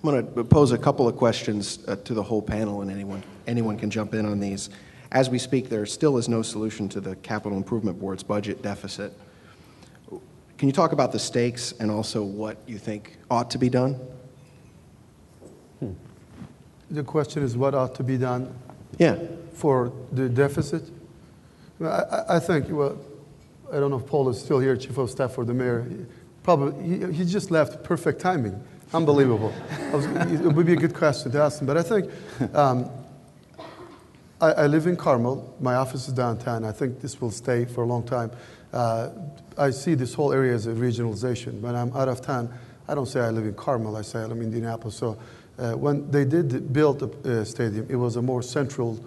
I'm going to pose a couple of questions to the whole panel, and anyone can jump in on these. As we speak, there still is no solution to the Capital Improvement Board's budget deficit. Can you talk about the stakes and also what you think ought to be done? The question is what ought to be done for the deficit? I think, well, I don't know if Paul is still here, Chief of Staff for the Mayor. Probably, he just left. Perfect timing. Unbelievable. It would be a good question to ask him. But I think, I live in Carmel. My office is downtown. I think this will stay for a long time. I see this whole area as a regionalization. When I'm out of town, I don't say I live in Carmel. I say I live in Indianapolis. So when they did build a stadium, it was a more central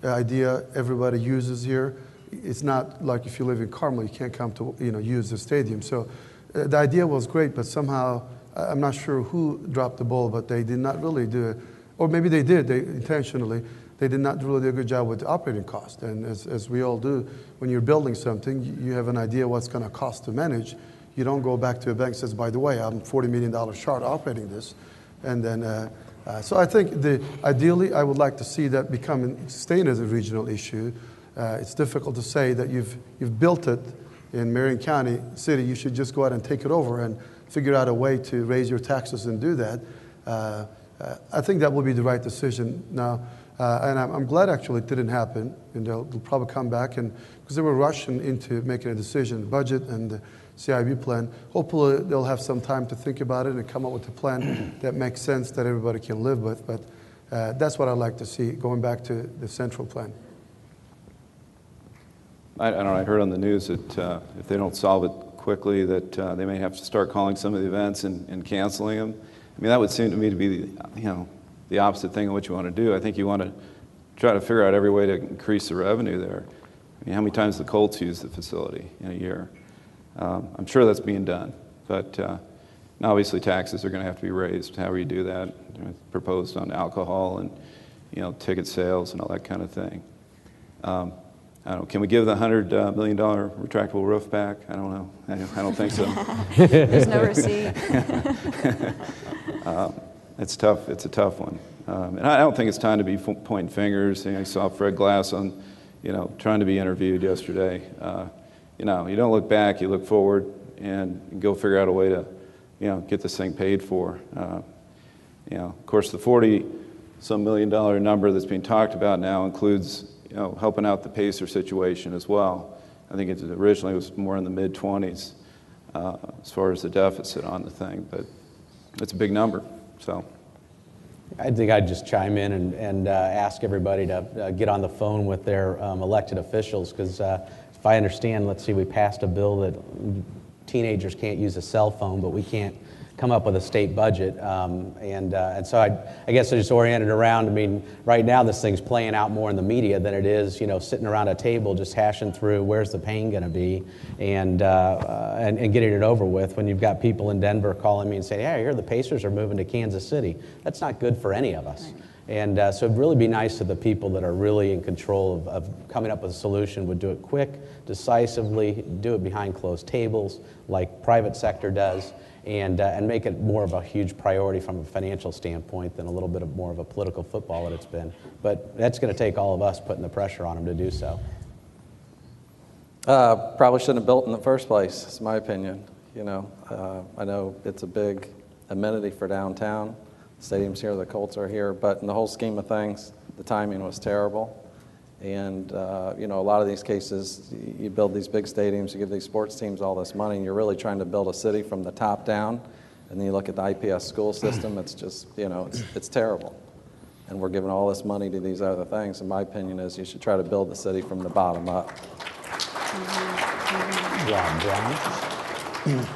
idea. Everybody uses here. It's not like if you live in Carmel, you can't come to use the stadium. So the idea was great, but somehow I'm not sure who dropped the ball, but they did not really do it. Or maybe they did, intentionally. They did not really do a good job with the operating cost. And as we all do, when you're building something, you have an idea what's going to cost to manage. You don't go back to a bank and says, by the way, I'm $40 million short operating this. And then, so I think ideally, I would like to see that staying as a regional issue. It's difficult to say that you've built it in Marion County City. You should just go out and take it over and figure out a way to raise your taxes and do that. I think that will be the right decision now. And I'm glad actually it didn't happen. And they'll probably come back, and because they were rushing into making a decision, budget and the CIB plan. Hopefully they'll have some time to think about it and come up with a plan that makes sense that everybody can live with. But that's what I'd like to see, going back to the central plan. I don't know, I heard on the news that if they don't solve it quickly, that they may have to start calling some of the events and canceling them. I mean, that would seem to me to be the opposite thing of what you want to do. I think you want to try to figure out every way to increase the revenue there. I mean, how many times do the Colts use the facility in a year? I'm sure that's being done, but obviously taxes are going to have to be raised. However you do that, proposed on alcohol and ticket sales and all that kind of thing. I don't know, can we give the $100 million retractable roof back? I don't know. I don't think so. There's no receipt. It's tough. It's a tough one. And I don't think it's time to be pointing fingers. I saw Fred Glass on, trying to be interviewed yesterday. You don't look back, you look forward and go figure out a way to, get this thing paid for. Of course, the $40-some million number that's being talked about now includes, helping out the Pacer situation as well. I think it originally was more in the mid-20s as far as the deficit on the thing, but it's a big number. So I think I'd just chime in and ask everybody to get on the phone with their elected officials, because if I understand, let's see, we passed a bill that teenagers can't use a cell phone, but we can't come up with a state budget. And so I guess I just oriented around, I mean, right now this thing's playing out more in the media than it is, sitting around a table just hashing through where's the pain going to be and getting it over with, when you've got people in Denver calling me and saying, hey, I hear the Pacers are moving to Kansas City. That's not good for any of us. Right. And so it'd really be nice if the people that are really in control of coming up with a solution would do it quick, decisively, do it behind closed tables like private sector does, and make it more of a huge priority from a financial standpoint than a little bit more of a political football that it's been. But that's going to take all of us putting the pressure on them to do so. Probably shouldn't have built in the first place, is my opinion. I know it's a big amenity for downtown. The stadium's here, the Colts are here, but in the whole scheme of things, the timing was terrible. And, a lot of these cases, you build these big stadiums, you give these sports teams all this money, and you're really trying to build a city from the top down. And then you look at the IPS school system, it's just, it's terrible. And we're giving all this money to these other things. And my opinion is you should try to build the city from the bottom up. John.